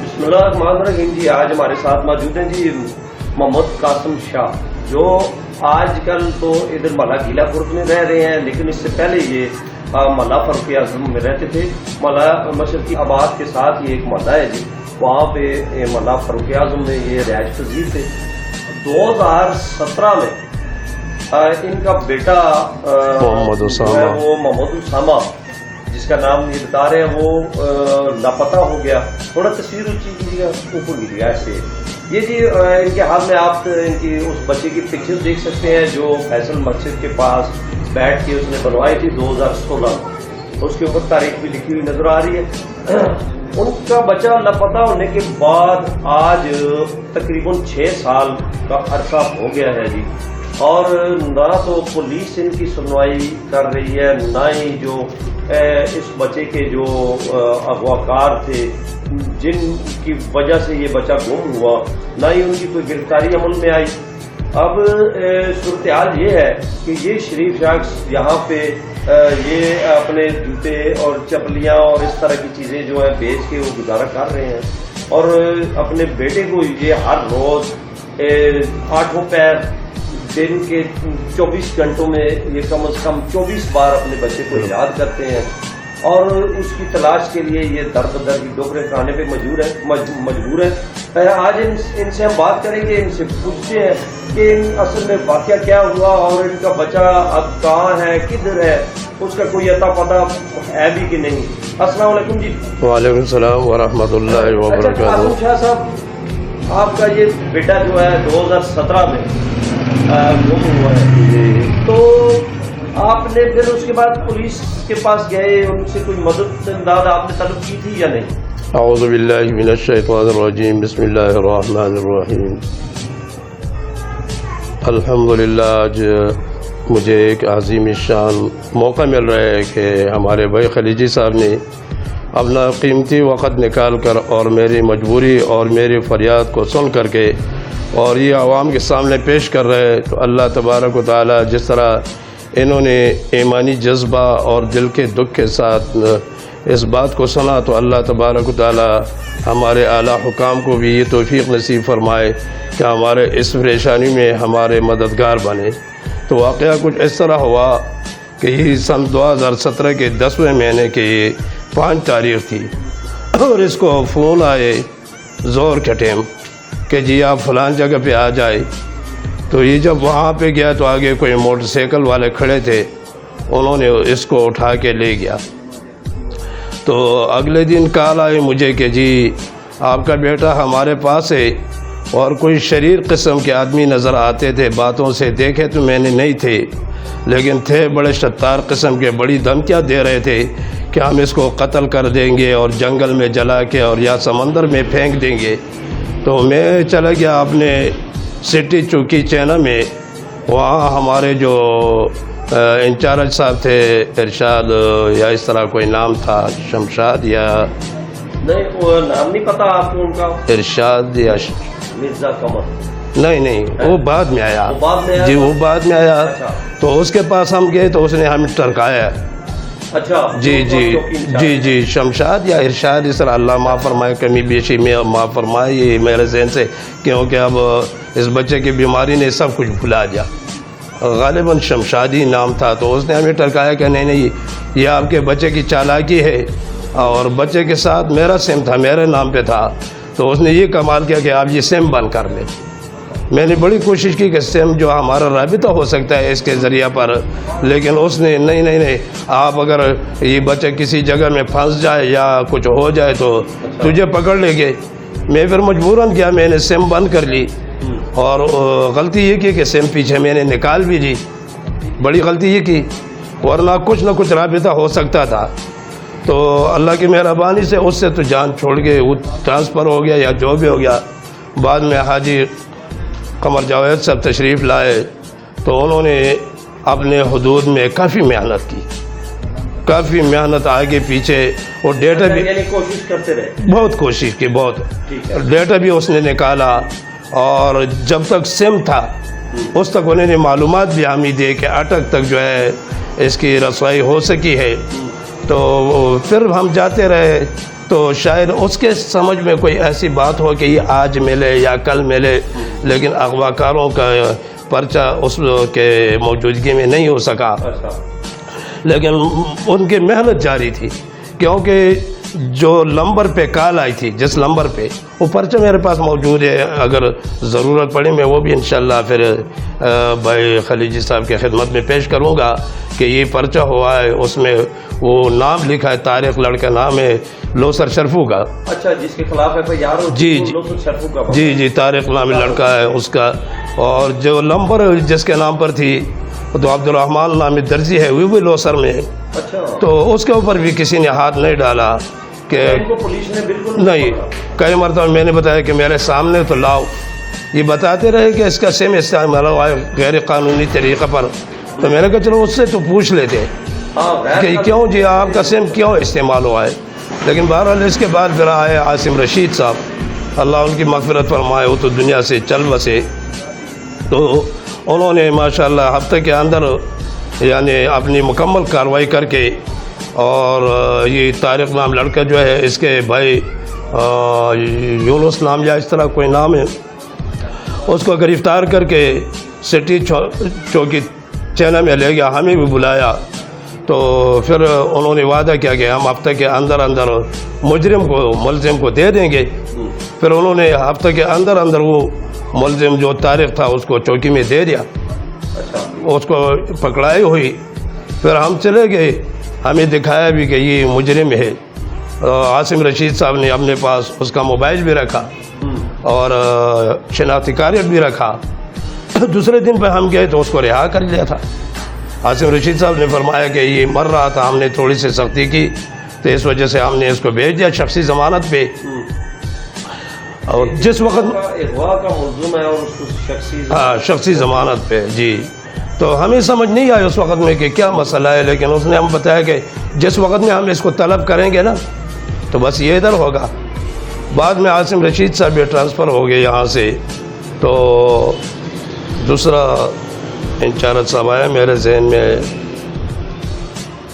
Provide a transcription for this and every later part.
بسم اللہ الرحمن الرحیم جی، آج ہمارے ساتھ موجود ہیں جی محمد قاسم شاہ، جو آج کل تو ادھر محلہ گیلا پور میں رہ رہے ہیں، لیکن اس سے پہلے یہ محلہ فاروق اعظم میں رہتے تھے۔ محلہ مشرقی آباد کے ساتھ یہ ایک محلہ ہے جی، وہاں پہ محلہ فاروق اعظم میں یہ رہائش پذیر تھے۔ 2017 میں ان کا بیٹا محمد اسامہ جس کا نام یہ بتا رہے ہیں وہ لاپتہ ہو گیا۔ تھوڑا تصویر اونچی کیجیے گا، اوپر کیجیے ایسے۔ یہ جی ان کے ہاتھ میں آپ ان کی اس بچے کی پکچر دیکھ سکتے ہیں جو فیصل مسجد کے پاس بیٹھ کے اس نے بنوائی تھی 2016 میں۔ اس کے اوپر تاریخ بھی لکھی ہوئی نظر آ رہی ہے۔ ان کا بچہ لاپتہ ہونے کے بعد آج تقریباً 6 سال کا عرصہ ہو گیا ہے جی، اور نہ تو پولیس ان کی سنوائی کر رہی ہے، نہ ہی جو اس بچے کے جو اغواکار تھے جن کی وجہ سے یہ بچہ گم ہوا، نہ ہی ان کی کوئی گرفتاری عمل میں آئی۔ اب صورتحال یہ ہے کہ یہ شریف شخص یہاں پہ یہ اپنے جوتے اور چپلیاں اور اس طرح کی چیزیں جو ہے بیچ کے وہ گزارا کر رہے ہیں، اور اپنے بیٹے کو یہ ہر روز 8 پیر دن کے 24 گھنٹوں میں یہ کم از کم 24 بار اپنے بچے کو یاد کرتے ہیں، اور اس کی تلاش کے لیے یہ در بدر کی ڈوکریں کھانے پہ مجبور ہے۔ آج ان سے ہم بات کریں گے، ان سے پوچھتے ہیں کہ اصل میں واقعہ کیا ہوا اور ان کا بچہ اب کہاں ہے، کدھر ہے، اس کا کوئی اتا پتہ ہے بھی کہ نہیں۔ السلام علیکم جی۔ وعلیکم السلام ورحمۃ اللہ وبرکاتہ۔ قاسم شاہ صاحب، آپ کا یہ بیٹا جو ہے 2017 میں گم ہوا ہے، تو آپ نے پھر اس کے بعد پولیس کے پاس گئے، ان سے کوئی مدد امداد آپ نے طلب کی تھی یا نہیں؟ اعوذ باللہ من الشیطان الرجیم، بسم اللہ الرحمن الرحیم۔ الحمدللہ آج مجھے ایک عظیم شان موقع مل رہا ہے کہ ہمارے بھائی خلیجی صاحب نے اپنا قیمتی وقت نکال کر اور میری مجبوری اور میری فریاد کو سن کر کے اور یہ عوام کے سامنے پیش کر رہے، تو اللہ تبارک و تعالی جس طرح انہوں نے ایمانی جذبہ اور دل کے دکھ کے ساتھ اس بات کو سنا، تو اللہ تبارک و تعالی ہمارے اعلیٰ حکام کو بھی یہ توفیق نصیب فرمائے کہ ہمارے اس پریشانی میں ہمارے مددگار بنے۔ تو واقعہ کچھ اس طرح ہوا کہ یہ سن 2017 کے 10ویں مہینے کے 5 تاریخ تھی، اور اس کو فون آئے زور کے ٹائم کہ جی آپ فلان جگہ پہ آ جائے۔ تو یہ جب وہاں پہ گیا تو آگے کوئی موٹر سائیکل والے کھڑے تھے، انہوں نے اس کو اٹھا کے لے گیا۔ تو اگلے دن کال آئی مجھے کہ جی آپ کا بیٹا ہمارے پاس ہے، اور کوئی شریر قسم کے آدمی نظر آتے تھے، باتوں سے دیکھے تو میں نے نہیں تھے، لیکن تھے بڑے شطار قسم کے، بڑی دھمکیاں دے رہے تھے کہ ہم اس کو قتل کر دیں گے اور جنگل میں جلا کے اور یا سمندر میں پھینک دیں گے۔ تو میں چلا گیا اپنے سٹی چوکی چینا میں، وہاں ہمارے جو انچارج صاحب تھے، ارشاد یا اس طرح کوئی نام تھا، شمشاد یا نہیں، وہ نام نہیں پتا آپ کو ان کا؟ ارشاد یا مرزا قمر؟ نہیں، وہ بعد میں آیا جی، وہ بعد میں آیا۔ تو اس کے پاس ہم گئے تو اس نے ہمیں ٹرکایا۔ اچھا جی، شمشاد یا ارشاد، اس طرح اللہ معاف فرمائے، کمی بیشی میں معاف فرمائے، یہ میرے ذہن سے، کیونکہ اب اس بچے کی بیماری نے سب کچھ بھلا دیا۔ غالباً شمشادی نام تھا۔ تو اس نے ہمیں ٹرکایا کہ نہیں، یہ آپ کے بچے کی چالاکی ہے، اور بچے کے ساتھ میرا سم تھا، میرے نام پہ تھا۔ تو اس نے یہ کمال کیا کہ آپ یہ سم بند کر لیں۔ میں نے بڑی کوشش کی کہ سم جو ہمارا رابطہ ہو سکتا ہے اس کے ذریعہ پر، لیکن اس نے نہیں، آپ اگر یہ بچہ کسی جگہ میں پھنس جائے یا کچھ ہو جائے تو تجھے پکڑ لیں گے۔ میں پھر مجبوراً کیا، میں نے سم بند کر لی، اور غلطی یہ کی کہ سم پیچھے میں نے نکال بھی دی، بڑی غلطی یہ کی، ورنہ کچھ نہ کچھ رابطہ ہو سکتا تھا۔ تو اللہ کی مہربانی سے اس سے تو جان چھوڑ کے وہ ٹرانسفر ہو گیا یا جو بھی ہو گیا۔ بعد میں حاجی قمر جاوید صاحب تشریف لائے، تو انہوں نے اپنے حدود میں کافی محنت کی، کافی محنت آگے پیچھے، اور ڈیٹا بھی کوشش کرتے رہے، بہت کوشش کی، بہت ڈیٹا بھی اس نے نکالا، اور جب تک سم تھا اس تک انہوں نے معلومات بھی ہمیں دی کہ اٹک تک جو ہے اس کی رسوائی ہو سکی ہے۔ تو پھر ہم جاتے رہے، تو شاید اس کے سمجھ میں کوئی ایسی بات ہو کہ یہ آج ملے یا کل ملے، لیکن اغوا کاروں کا پرچہ اس کے موجودگی میں نہیں ہو سکا، لیکن ان کی محنت جاری تھی، کیونکہ جو نمبر پہ کال آئی تھی، جس نمبر پہ، وہ پرچہ میرے پاس موجود ہے، اگر ضرورت پڑے میں وہ بھی انشاءاللہ پھر بھائی خلیجی صاحب کی خدمت میں پیش کروں گا کہ یہ پرچہ ہوا ہے، اس میں وہ نام لکھا ہے، طارق لڑکا نام ہے لوسر شرفو کا۔ اچھا، جس کے خلاف ہے یار جی لوسر شرفو کا؟ جی طارق نام لڑکا ہے اس کا، اور جو نمبر جس کے نام پر تھی تو عبد الرحمن نام درجی ہے، وہ بھی لوسر میں ہے۔ اچھا، تو اس کے اوپر بھی کسی نے ہاتھ نہیں ڈالا کہ پولیس نے بالکل نہیں، کئی مرتبہ میں نے بتایا کہ میرے سامنے تو لاؤ، یہ بتاتے رہے کہ اس کا سم استعمال ہوا ہے غیر قانونی طریقے پر، تو میں نے کہا چلو اس سے تو پوچھ لیتے کہ کیوں جی آپ کا سم کیوں استعمال ہوا ہے، لیکن بہرحال اس کے بعد پھر آئے عاصم رشید صاحب، اللہ ان کی مغفرت فرمائے، وہ تو دنیا سے چل بسے، تو انہوں نے ماشاءاللہ ہفتے کے اندر یعنی اپنی مکمل کارروائی کر کے، اور یہ طارق نام لڑکا جو ہے اس کے بھائی یونس نام یا اس طرح کوئی نام ہے، اس کو گرفتار کر کے سٹی چوکی چینہ میں لے گیا، ہمیں بھی بلایا، تو پھر انہوں نے وعدہ کیا کہ ہم ہفتے کے اندر اندر مجرم کو ملزم کو دے دیں گے، پھر انہوں نے ہفتے کے اندر اندر وہ ملزم جو طارق تھا اس کو چوکی میں دے دیا، اس کو پکڑائی ہوئی، پھر ہم چلے گئے، ہمیں دکھایا بھی کہ یہ مجرم ہے، عاصم رشید صاحب نے اپنے پاس اس کا موبائل بھی رکھا اور شناختی کارڈ بھی رکھا، دوسرے دن پہ ہم گئے تو اس کو رہا کر لیا تھا۔ عاصم رشید صاحب نے فرمایا کہ یہ مر رہا تھا، ہم نے تھوڑی سی سختی کی تو اس وجہ سے ہم نے اس کو بھیج دیا شخصی ضمانت پہ، اور جس وقت اغوا کا ملزم ہے اور اس کو شخصی ضمانت پہ، جی، تو ہمیں سمجھ نہیں آئی اس وقت میں کہ کیا مسئلہ ہے، لیکن اس نے ہم بتایا کہ جس وقت میں ہم اس کو طلب کریں گے نا تو بس یہ ادھر ہوگا۔ بعد میں عاصم رشید صاحب بھی ٹرانسفر ہو گئے یہاں سے، تو دوسرا انچارج صاحب آیا، میرے ذہن میں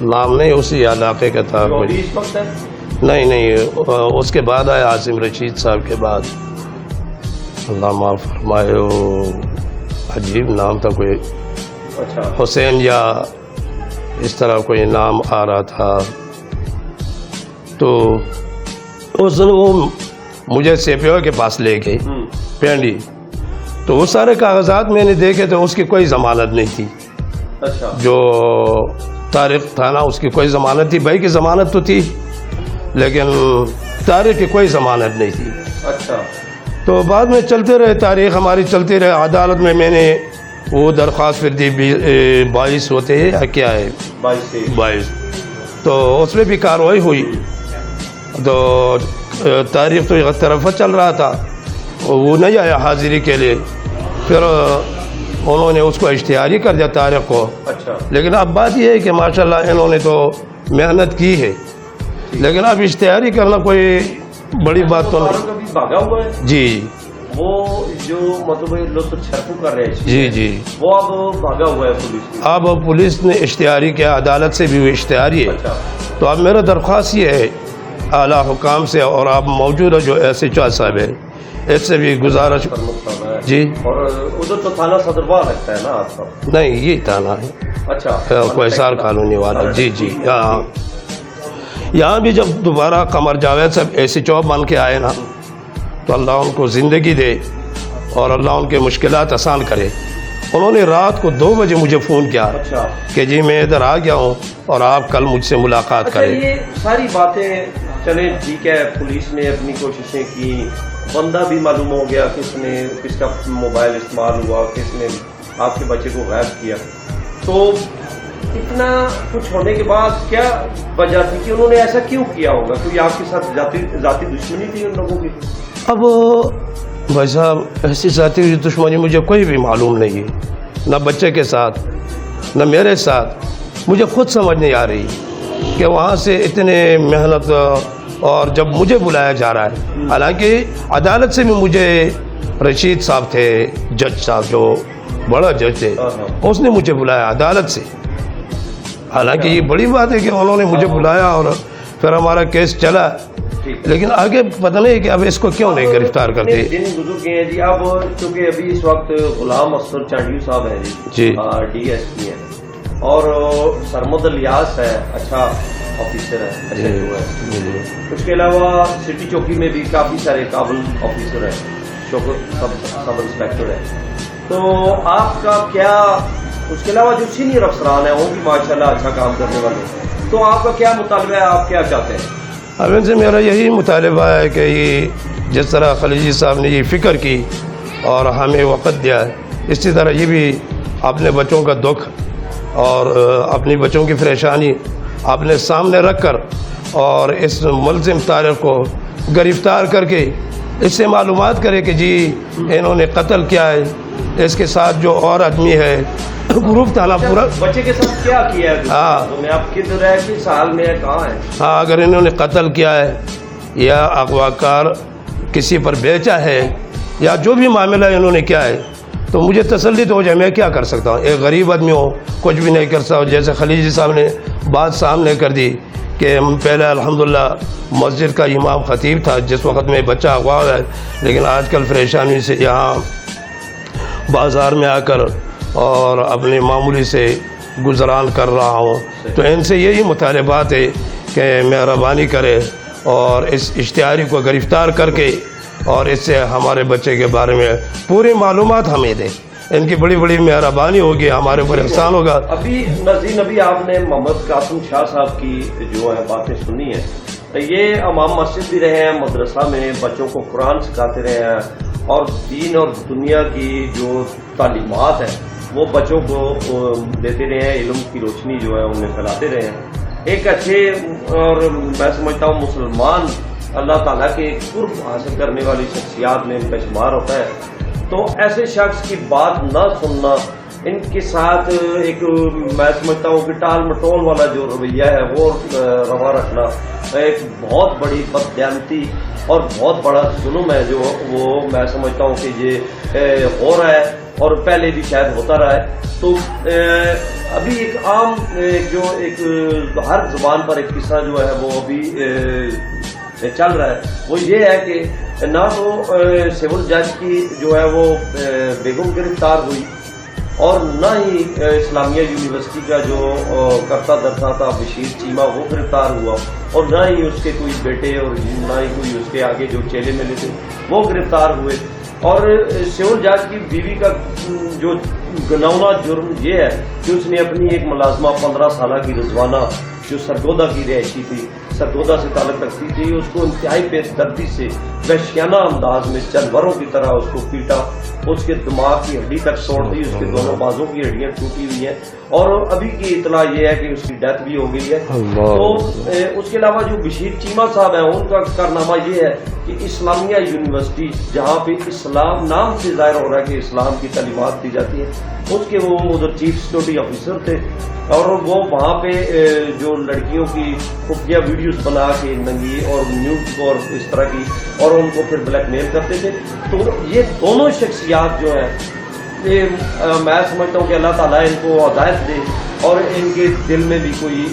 نام نہیں اسی علاقے کا تھا، نہیں اس کے بعد آیا عاصم رشید صاحب کے بعد، اللہ معاف فرمائے، عجیب نام تھا، کوئی حسین یا اس طرح کوئی نام آ رہا تھا، تو اس دن وہ مجھے سی پی او کے پاس لے گئے پینڈی، تو وہ سارے کاغذات میں نے دیکھے تو اس کی کوئی ضمانت نہیں تھی، جو طارق تھا نا اس کی کوئی ضمانت تھی، بھائی کی ضمانت تو تھی لیکن طارق کی کوئی ضمانت نہیں تھی۔ اچھا، تو بعد میں چلتے رہے، تاریخ ہماری چلتی رہے، عدالت میں نے وہ درخواست پھر دی 22 ہوتے ہیں یا کیا ہے 22، تو اس میں بھی کارروائی ہوئی، تو تاریخ تو ایک طرف چل رہا تھا، وہ نہیں آیا حاضری کے لیے، پھر انہوں نے اس کو اشتہاری کر دیا طارق کو۔ لیکن اب بات یہ ہے کہ ماشاءاللہ انہوں نے تو محنت کی ہے، لیکن اب اشتہاری کرنا کوئی بڑی بات تو نہیں۔ بھاگا ہوا ہے جی، وہ جو مطلب لوگ چھرپو کر رہے ہیں، جی جی، وہ اب بھاگا ہوا ہے پولیس، اب پولیس نے اشتہاری کیا، عدالت سے بھی وہ اشتہاری ہے۔ تو اب میرا درخواست یہ ہے اعلیٰ حکام سے، اور آپ موجودہ جو ایس ایچ او صاحب ہے اس سے بھی گزارش، جی، اور ادھر تو تھانہ صدربار لگتا ہے نا آپ کا؟ نہیں، یہ تھانہ ہے، اچھا، کوہسار کالونی والا، جی جی، یہاں بھی جب دوبارہ قمر جاوید صاحب ایس ایچ او بن کے آئے نا تو اللہ ان کو زندگی دے اور اللہ ان کے مشکلات آسان کرے۔ انہوں نے رات کو 2 بجے مجھے فون کیا کہ جی میں ادھر آ گیا ہوں اور آپ کل مجھ سے ملاقات کریں۔ یہ ساری باتیں چلیں ٹھیک ہے، پولیس نے اپنی کوششیں کی، بندہ بھی معلوم ہو گیا کس کا موبائل استعمال ہوا، کس نے آپ کے بچے کو غائب کیا، تو اتنا کچھ ہونے کے بعد کیا وجہ تھی کہ انہوں نے ایسا کیوں کیا ہوگا؟ کیونکہ آپ کے ساتھ ذاتی دشمنی تھی ان لوگوں کی؟ اب بھائی صاحب ایسی ذاتی دشمنی مجھے کوئی بھی معلوم نہیں ہے، نہ بچے کے ساتھ نہ میرے ساتھ، مجھے خود سمجھ نہیں آ رہی کہ وہاں سے اتنے محنت، اور جب مجھے بلایا جا رہا ہے، حالانکہ عدالت سے بھی مجھے رشید صاحب تھے، جج صاحب جو بڑا جج تھے، اس نے مجھے بلایا عدالت سے، حالانکہ یہ بڑی بات ہے کہ انہوں نے مجھے بلایا اور پھر ہمارا کیس چلا، لیکن آگے پتہ نہیں کہ اب اس کو کیوں نہیں گرفتار کرتے. دن گزر گئے ہیں جی. اب چونکہ ابھی اس وقت غلام اصغر چانڈیو صاحب ہیں جی DSP ہیں, اور سرمد الیاس ہے, اچھا آفیسر ہے, اچھا جو ہے. اس کے علاوہ سٹی چوکی میں بھی کافی سارے قابل آفیسر ہیں, سب انسپیکٹر ہے. تو آپ کا کیا, اس کے علاوہ جو سینئر افسران ہیں وہ بھی ماشاءاللہ اچھا کام کرنے والے ہیں, تو آپ کا کیا مطالبہ ہے, آپ کیا چاہتے ہیں؟ اب ان سے میرا یہی مطالبہ ہے کہ یہ جس طرح خلیجی صاحب نے یہ فکر کی اور ہمیں وقت دیا ہے, اسی طرح یہ بھی اپنے بچوں کا دکھ اور اپنی بچوں کی پریشانی اپنے سامنے رکھ کر اور اس ملزم طارق کو گرفتار کر کے اس سے معلومات کرے کہ جی انہوں نے قتل کیا ہے, اس کے ساتھ جو اور آدمی ہے گروپ تالا پورا بچے کے ساتھ کیا کیا ہے. ہاں میں آپ کدھر ہے, کس حال میں ہے, کہاں ہے. ہاں اگر انہوں نے قتل کیا ہے یا اغوا کار کسی پر بیچا ہے یا جو بھی معاملہ انہوں نے کیا ہے تو مجھے تسلی تو ہو جائے. میں کیا کر سکتا ہوں, ایک غریب آدمی ہوں, کچھ بھی نہیں کر سکتا. جیسے خلیجی صاحب نے بات سامنے کر دی کہ پہلے الحمدللہ مسجد کا امام خطیب تھا جس وقت میں بچہ اغوا ہے, لیکن آج کل پریشانی سے یہاں بازار میں آ کر اور اپنی معمولی سے گزران کر رہا ہوں. تو ان سے یہی مطالبات ہے کہ مہربانی کرے اور اس اشتہاری کو گرفتار کر کے اور اس سے ہمارے بچے کے بارے میں پوری معلومات ہمیں دیں. ان کی بڑی بڑی مہربانی ہوگی, ہمارے اوپر احسان ہوگا. ابھی نظیر نبی آپ نے محمد قاسم شاہ صاحب کی جو ہے باتیں سنی ہیں, یہ امام مسجد بھی رہے ہیں, مدرسہ میں بچوں کو قرآن سکھاتے رہے ہیں اور دین اور دنیا کی جو تعلیمات ہیں وہ بچوں کو دیتے رہے ہیں, علم کی روشنی جو ہے انہیں پھیلاتے رہے ہیں. ایک اچھے اور میں سمجھتا ہوں مسلمان اللہ تعالیٰ کے قرب حاصل کرنے والی شخصیات میں ان کا شمار ہوتا ہے. تو ایسے شخص کی بات نہ سننا, ان کے ساتھ ایک میں سمجھتا ہوں کہ ٹال مٹول والا جو رویہ ہے وہ روا رکھنا ایک بہت بڑی بددیانتی اور بہت بڑا ظلم ہے جو وہ میں سمجھتا ہوں کہ یہ ہو رہا ہے اور پہلے بھی شاید ہوتا رہا ہے. تو ابھی ایک عام جو ایک ہر زبان پر ایک قصہ جو ہے وہ ابھی چل رہا ہے, وہ یہ ہے کہ نہ تو سول جج کی جو ہے وہ بیگم گرفتار ہوئی اور نہ ہی اسلامیہ یونیورسٹی کا جو کرتا درتا تھا بشیر چیمہ وہ گرفتار ہوا, اور نہ ہی اس کے کوئی بیٹے اور نہ ہی کوئی اس کے آگے جو چیلے ملے تھے وہ گرفتار ہوئے. اور سول جج کی بیوی کا جو گناؤنا جرم یہ ہے کہ اس نے اپنی ایک ملازمہ 15 سالہ کی رضوانہ جو سرگودا کی رہائشی تھی, سرگودا سے تعلق رکھتی تھی, اس کو انتہائی بے دردی سے وحشیانہ انداز میں جانوروں کی طرح اس کو پیٹا, اس کے دماغ کی ہڈی تک توڑ دی, اس کے دونوں بازوں کی ہڈیاں ٹوٹی ہوئی ہیں, اور ابھی کی اطلاع یہ ہے کہ اس کی ڈیتھ بھی ہو گئی ہے. تو اس کے علاوہ جو بشیر چیمہ صاحب ہیں ان کا کارنامہ یہ ہے کہ اسلامیہ یونیورسٹی جہاں پہ اسلام نام سے ظاہر ہو رہا ہے کہ اسلام کی تعلیمات دی جاتی ہے, اس کے وہ ادھر چیف سیکورٹی آفیسر تھے, اور وہ وہاں پہ جو لڑکیوں کی خفیہ ویڈیوز بنا کے ننگی اور نیوز اور اس طرح کی اور ان کو پھر بلیک میل کرتے تھے. تو یہ دونوں شخصیات جو ہیں یہ میں سمجھتا ہوں کہ اللہ تعالیٰ ان کو ہدایت دے اور ان کے دل میں بھی کوئی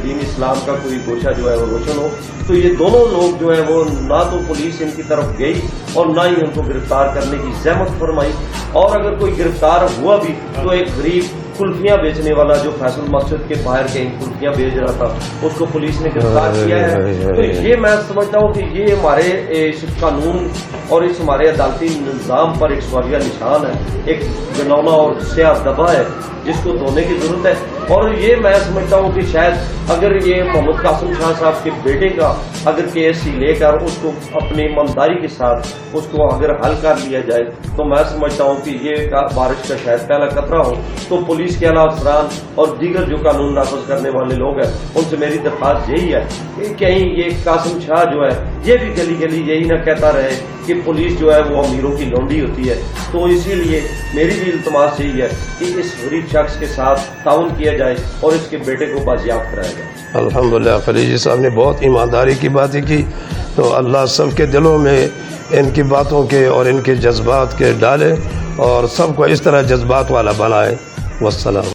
دین اسلام کا کوئی گوشہ جو ہے وہ روشن ہو. تو یہ دونوں لوگ جو ہیں وہ نہ تو پولیس ان کی طرف گئی اور نہ ہی ان کو گرفتار کرنے کی زحمت فرمائی, اور اگر کوئی گرفتار ہوا بھی تو ایک غریب کلفیاں بیچنے والا جو فیصل مسجد کے باہر کہیں کلفیاں بیچ رہا تھا اس کو پولیس نے گرفتار کیا ہے. تو یہ میں سمجھتا ہوں کہ یہ ہمارے اس قانون اور اس ہمارے عدالتی نظام پر ایک سوالیہ نشان ہے, ایک گنونا اور سیاہ دبا ہے جس کو دھونے کی ضرورت ہے. اور یہ میں سمجھتا ہوں کہ شاید اگر یہ محمد قاسم شاہ صاحب کے بیٹے کا اگر کیس ہی لے کر اس کو اپنی ایمانداری کے ساتھ اس کو اگر حل کر لیا جائے تو میں سمجھتا ہوں کہ یہ بارش کا شاید پہلا قطرہ ہو. تو پولیس کے علاوہ افسران اور دیگر جو قانون نافذ کرنے والے لوگ ہیں ان سے میری درخواست یہی ہے کہ کہیں یہ قاسم شاہ جو ہے یہ بھی گلی گلی یہی نہ کہتا رہے کہ پولیس جو ہے وہ امیروں کی لونڈی ہوتی ہے. تو اسی لیے میری بھی التماس یہی ہے کہ اس غریب شخص کے ساتھ تعاون کیا جائے اور اس کے بیٹے کو بازیاب کرایا جائے. الحمدللہ خلیجی صاحب نے بہت ایمانداری کی باتیں کی, تو اللہ سب کے دلوں میں ان کی باتوں کے اور ان کے جذبات کے ڈالے اور سب کو اس طرح جذبات والا بنائے. والسلام.